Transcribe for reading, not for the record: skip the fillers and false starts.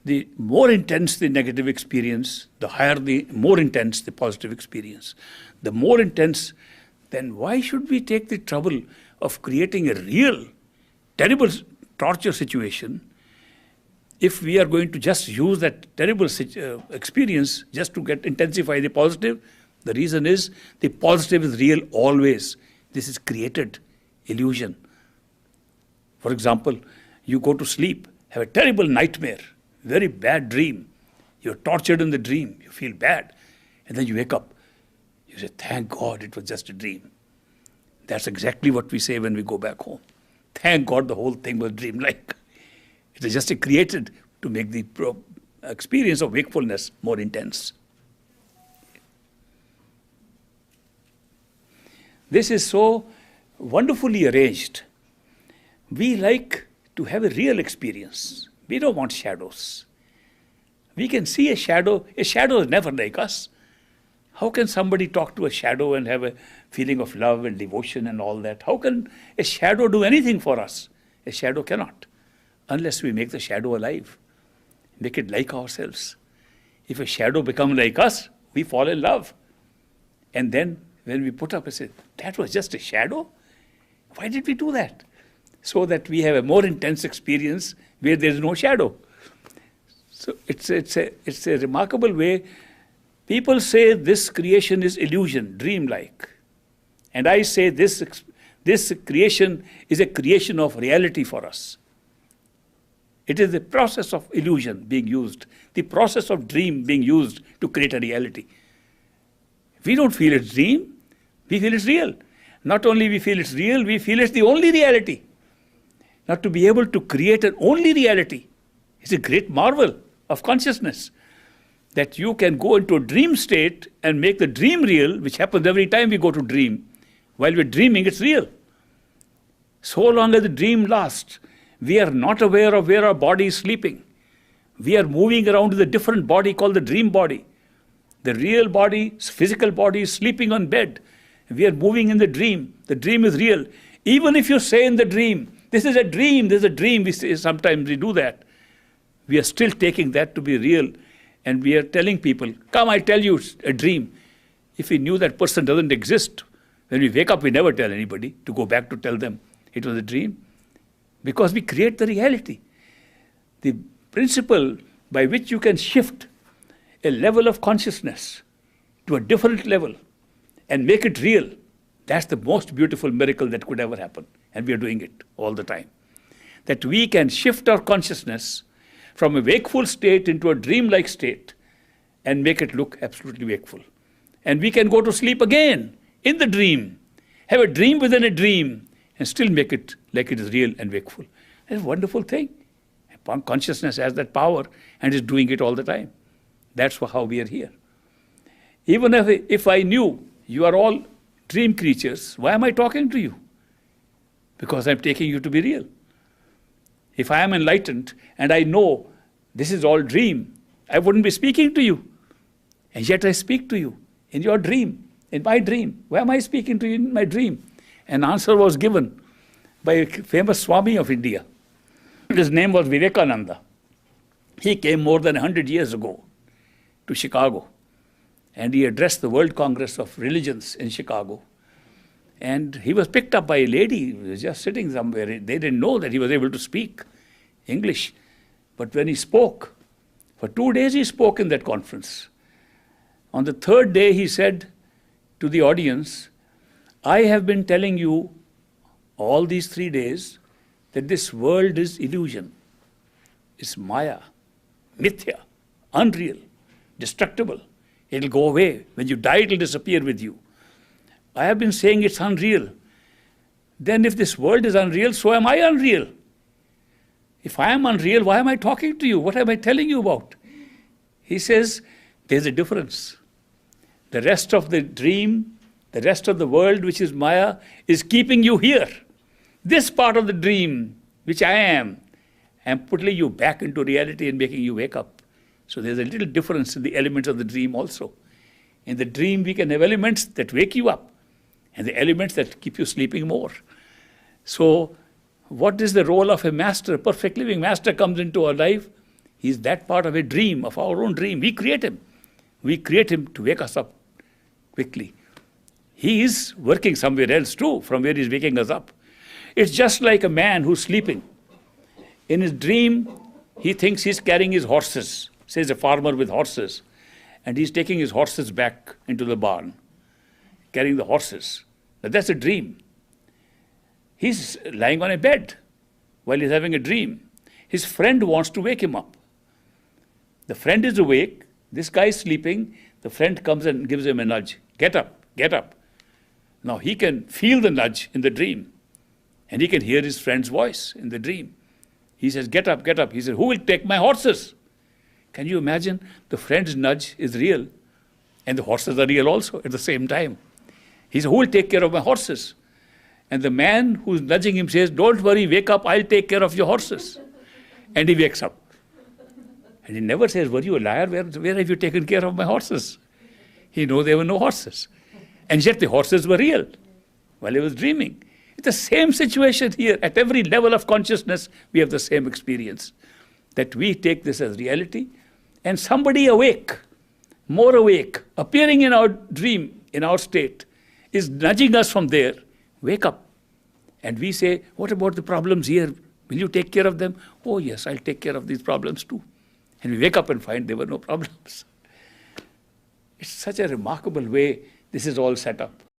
The more intense the negative experience, the more intense the positive experience. The more intense, then why should we take the trouble of creating a real, terrible torture situation if we are going to just use that terrible experience just to intensify the positive? The reason is the positive is real always. This is created illusion. For example, you go to sleep, have a terrible nightmare, very bad dream. You're tortured in the dream. You feel bad. And then you wake up. You say, thank God it was just a dream. That's exactly what we say when we go back home. Thank God the whole thing was dreamlike. It is just created to make the experience of wakefulness more intense. This is so wonderfully arranged. We like to have a real experience. We don't want shadows. We can see a shadow. A shadow is never like us. How can somebody talk to a shadow and have a feeling of love and devotion and all that? How can a shadow do anything for us? A shadow cannot, unless we make the shadow alive, make it like ourselves. If a shadow becomes like us, we fall in love. And then when we put up and say, that was just a shadow? Why did we do that? So that we have a more intense experience where there is no shadow. So it's a remarkable way. People say this creation is illusion, dreamlike. And I say this creation is a creation of reality for us. It is the process of illusion being used, the process of dream being used to create a reality. We don't feel it's dream, we feel it's real. Not only we feel it's real, we feel it's the only reality. Not to be able to create an only reality is a great marvel of consciousness. That you can go into a dream state and make the dream real, which happens every time we go to dream. While we're dreaming, it's real. So long as the dream lasts, we are not aware of where our body is sleeping. We are moving around with a different body called the dream body. The real body, physical body, is sleeping on bed. We are moving in the dream. The dream is real. Even if you say in the dream, this is a dream, this is a dream, sometimes we do that. We are still taking that to be real. And we are telling people, come, I tell you, it's a dream. If we knew that person doesn't exist, when we wake up, we never tell anybody to go back to tell them it was a dream. Because we create the reality. The principle by which you can shift a level of consciousness to a different level and make it real, that's the most beautiful miracle that could ever happen. And we are doing it all the time. That we can shift our consciousness from a wakeful state into a dreamlike state and make it look absolutely wakeful. And we can go to sleep again in the dream, have a dream within a dream, and still make it like it is real and wakeful. It's a wonderful thing. Consciousness has that power and is doing it all the time. That's how we are here. Even if I knew you are all dream creatures, why am I talking to you? Because I'm taking you to be real. If I am enlightened and I know this is all dream, I wouldn't be speaking to you. And yet I speak to you in your dream, in my dream. Why am I speaking to you in my dream? An answer was given by a famous Swami of India. His name was Vivekananda. He came more than 100 years ago to Chicago. And he addressed the World Congress of Religions in Chicago. And he was picked up by a lady who was just sitting somewhere. They didn't know that he was able to speak English. But when he spoke, for 2 days he spoke in that conference. On the third day he said to the audience, I have been telling you all these 3 days that this world is illusion. It's maya, mithya, unreal, destructible. It'll go away. When you die, it'll disappear with you. I have been saying it's unreal. Then if this world is unreal, so am I unreal. If I am unreal, why am I talking to you? What am I telling you about? He says, there's a difference. The rest of the dream, the rest of the world, which is maya, is keeping you here. This part of the dream, which I am putting you back into reality and making you wake up. So there's a little difference in the elements of the dream also. In the dream, we can have elements that wake you up and the elements that keep you sleeping more. So what is the role of a master? A perfect living master comes into our life, He's that part of a dream, of our own dream. We create him. We create him to wake us up quickly. He is working somewhere else too, from where he's waking us up. It's just like a man who's sleeping. In his dream, he thinks he's carrying his horses, says a farmer with horses, and he's taking his horses back into the barn, carrying the horses. Now that's a dream. He's lying on a bed while he's having a dream. His friend wants to wake him up. The friend is awake, this guy is sleeping, the friend comes and gives him a nudge. Get up, get up. Now he can feel the nudge in the dream, and he can hear his friend's voice in the dream. He says, get up, get up. He says, who will take my horses? Can you imagine? The friend's nudge is real, and the horses are real also at the same time. He says, who will take care of my horses? And the man who's nudging him says, don't worry, wake up, I'll take care of your horses. And he wakes up. And he never says, were you a liar? Where have you taken care of my horses? He knows there were no horses. And yet the horses were real while he was dreaming. It's the same situation here. At every level of consciousness, we have the same experience. That we take this as reality, and somebody awake, more awake, appearing in our dream, in our state, is nudging us from there. Wake up. And we say, what about the problems here? Will you take care of them? Oh yes, I'll take care of these problems too. And we wake up and find there were no problems. It's such a remarkable way this is all set up.